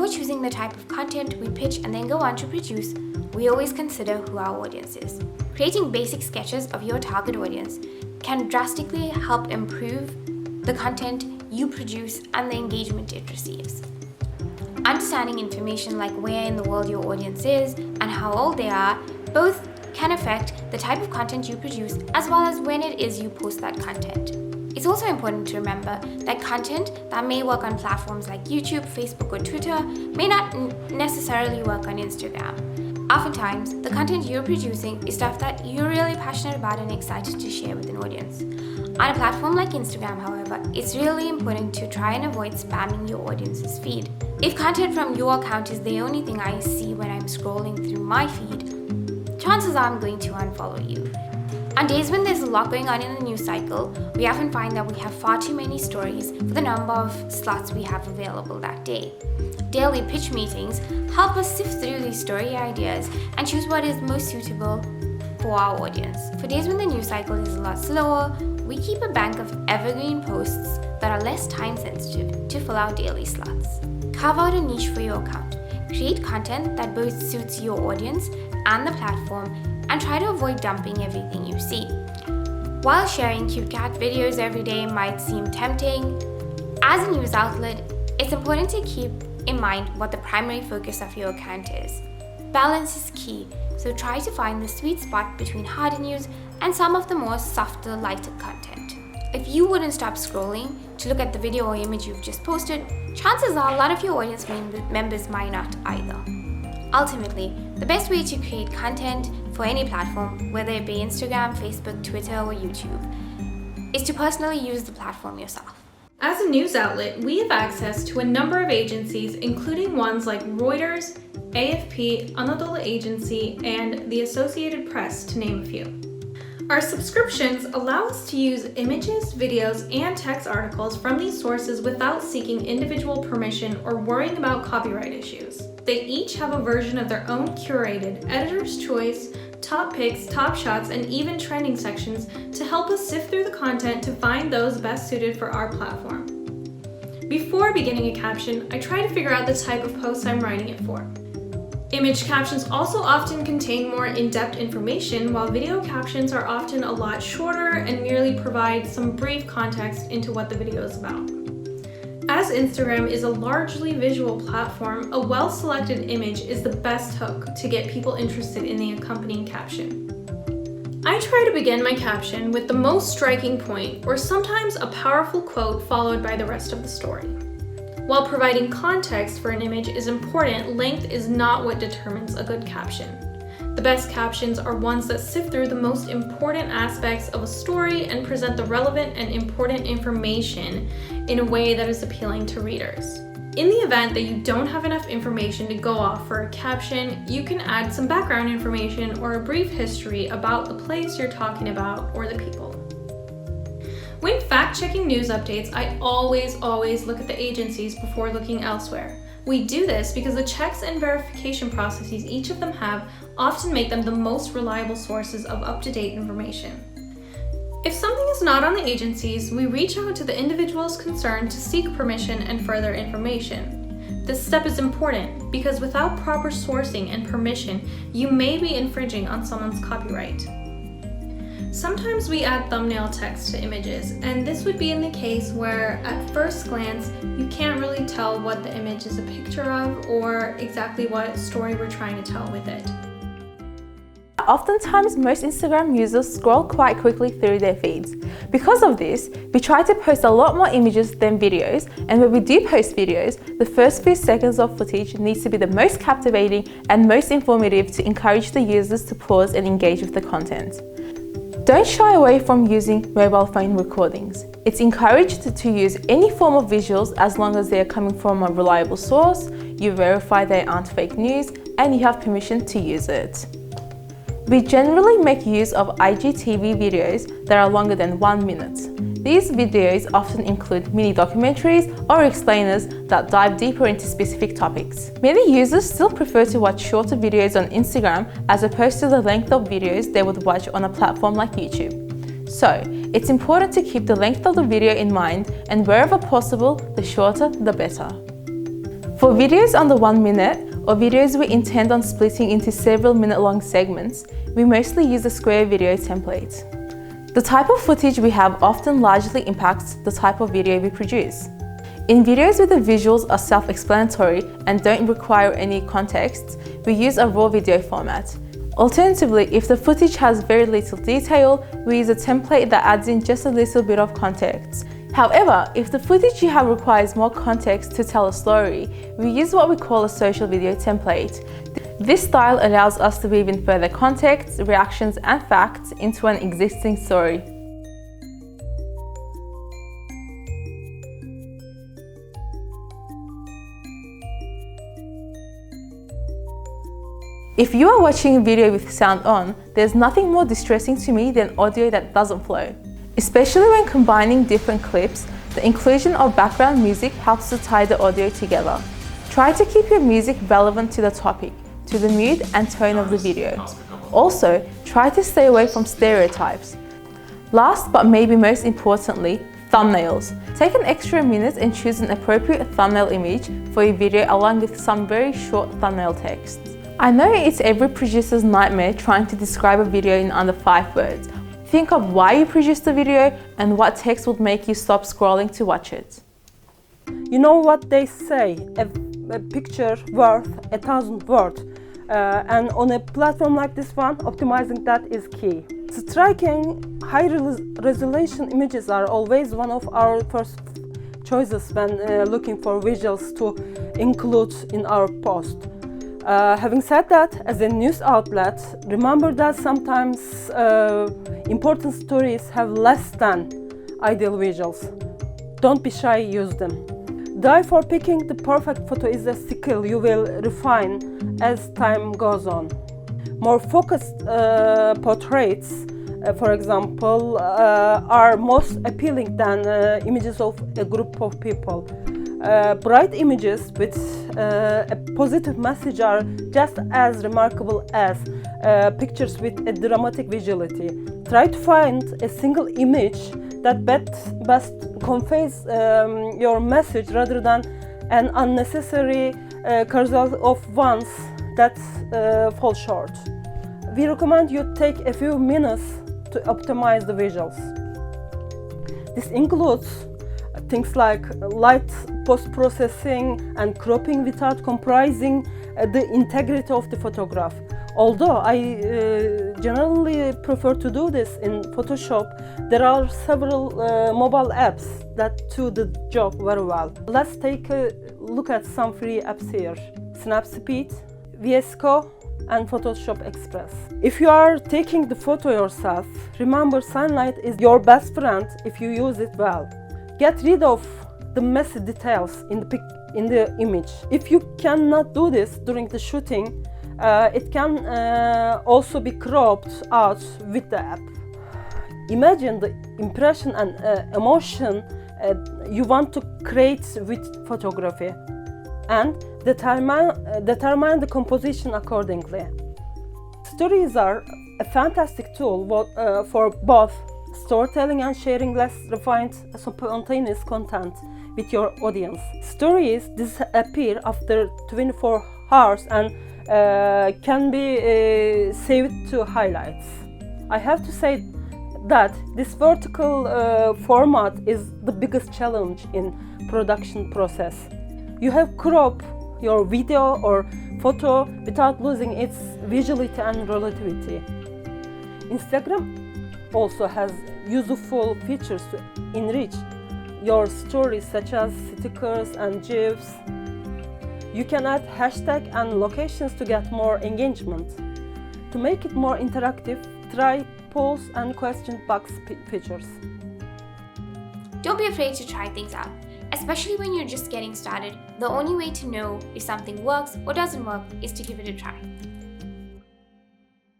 before choosing the type of content we pitch and then go on to produce, we always consider who our audience is. Creating basic sketches of your target audience can drastically help improve the content you produce and the engagement it receives. Understanding information like where in the world your audience is and how old they are both can affect the type of content you produce as well as when it is you post that content. It's also important to remember that content that may work on platforms like YouTube, Facebook, or Twitter may not necessarily work on Instagram. Oftentimes, the content you're producing is stuff that you're really passionate about and excited to share with an audience. On a platform like Instagram, however, it's really important to try and avoid spamming your audience's feed. If content from your account is the only thing I see when I'm scrolling through my feed, chances are I'm going to unfollow you. On days when there's a lot going on in the news cycle, we often find that we have far too many stories for the number of slots we have available that day. Daily pitch meetings help us sift through these story ideas and choose what is most suitable for our audience. For days when the news cycle is a lot slower, we keep a bank of evergreen posts that are less time sensitive to fill our daily slots. Carve out a niche for your account. Create content that both suits your audience and the platform, and try to avoid dumping everything you see. While sharing cute cat videos every day might seem tempting, as a news outlet, it's important to keep in mind what the primary focus of your account is. Balance is key, so try to find the sweet spot between hard news and some of the more softer, lighter content. If you wouldn't stop scrolling to look at the video or image you've just posted, chances are a lot of your audience members might not either. Ultimately, the best way to create content for any platform, whether it be Instagram, Facebook, Twitter, or YouTube, is to personally use the platform yourself. As a news outlet, we have access to a number of agencies, including ones like Reuters, AFP, Untitled Agency, and the Associated Press, to name a few. Our subscriptions allow us to use images, videos, and text articles from these sources without seeking individual permission or worrying about copyright issues. They each have a version of their own curated, editor's choice, top picks, top shots, and even trending sections to help us sift through the content to find those best suited for our platform. Before beginning a caption, I try to figure out the type of post I'm writing it for. Image captions also often contain more in-depth information, while video captions are often a lot shorter and merely provide some brief context into what the video is about. As Instagram is a largely visual platform, a well-selected image is the best hook to get people interested in the accompanying caption. I try to begin my caption with the most striking point, or sometimes a powerful quote followed by the rest of the story. While providing context for an image is important, length is not what determines a good caption. The best captions are ones that sift through the most important aspects of a story and present the relevant and important information in a way that is appealing to readers. In the event that you don't have enough information to go off for a caption, you can add some background information or a brief history about the place you're talking about or the people. When fact-checking news updates, I always look at the agencies before looking elsewhere. We do this because the checks and verification processes each of them have often make them the most reliable sources of up-to-date information. If something is not on the agencies, we reach out to the individuals concerned to seek permission and further information. This step is important because without proper sourcing and permission, you may be infringing on someone's copyright. Sometimes we add thumbnail text to images, and this would be in the case where, at first glance, you can't really tell what the image is a picture of or exactly what story we're trying to tell with it. Oftentimes, most Instagram users scroll quite quickly through their feeds. Because of this, we try to post a lot more images than videos, and when we do post videos, the first few seconds of footage needs to be the most captivating and most informative to encourage the users to pause and engage with the content. Don't shy away from using mobile phone recordings. It's encouraged to use any form of visuals as long as they are coming from a reliable source, you verify they aren't fake news, and you have permission to use it. We generally make use of IGTV videos that are longer than 1 minute. These videos often include mini documentaries or explainers that dive deeper into specific topics. Many users still prefer to watch shorter videos on Instagram as opposed to the length of videos they would watch on a platform like YouTube. So, it's important to keep the length of the video in mind, and wherever possible, the shorter the better. For videos under 1 minute or videos we intend on splitting into several minute-long segments, we mostly use a square video template. The type of footage we have often largely impacts the type of video we produce. In videos where the visuals are self-explanatory and don't require any context, we use a raw video format. Alternatively, if the footage has very little detail, we use a template that adds in just a little bit of context. However, if the footage you have requires more context to tell a story, we use what we call a social video template. This style allows us to weave in further context, reactions and facts into an existing story. If you are watching a video with sound on, there's nothing more distressing to me than audio that doesn't flow. Especially when combining different clips, the inclusion of background music helps to tie the audio together. Try to keep your music relevant to the topic, to the mood and tone of the video. Also, try to stay away from stereotypes. Last but maybe most importantly, thumbnails. Take an extra minute and choose an appropriate thumbnail image for your video along with some very short thumbnail text. I know it's every producer's nightmare trying to describe a video in under 5 words. Think of why you produced the video and what text would make you stop scrolling to watch it. You know what they say, a picture worth 1,000 words. And on a platform like this one, optimizing that is key. Striking high-resolution images are always one of our first choices when looking for visuals to include in our post. Having said that, as a news outlet, remember that sometimes important stories have less than ideal visuals. Don't be shy, use them. The eye for picking the perfect photo is a skill you will refine as time goes on. More focused portraits, for example, are most appealing than images of a group of people. Bright images with a positive message are just as remarkable as pictures with a dramatic visuality. Try to find a single image that best conveys your message rather than an unnecessary carousel of ones that fall short. We recommend you take a few minutes to optimize the visuals. This includes things like light post-processing and cropping without compromising the integrity of the photograph. Although I generally prefer to do this in Photoshop, there are several mobile apps that do the job very well. Let's take a look at some free apps here: Snapseed, VS Code, and Photoshop Express. If you are taking the photo yourself, remember sunlight is your best friend if you use it well. Get rid of the messy details in the image. If you cannot do this during the shooting, it can also be cropped out with the app. Imagine the impression and emotion you want to create with photography, and determine the composition accordingly. Stories are a fantastic tool for both storytelling and sharing less refined, spontaneous content with your audience. Stories disappear after 24 hours and can be saved to highlights. I have to say that this vertical format is the biggest challenge in production process. You have crop your video or photo without losing its visuality and relativity. Instagram also has useful features to enrich your stories, such as stickers and GIFs. You can add hashtags and locations to get more engagement. To make it more interactive, try polls and question box features. Don't be afraid to try things out, especially when you're just getting started. The only way to know if something works or doesn't work is to give it a try.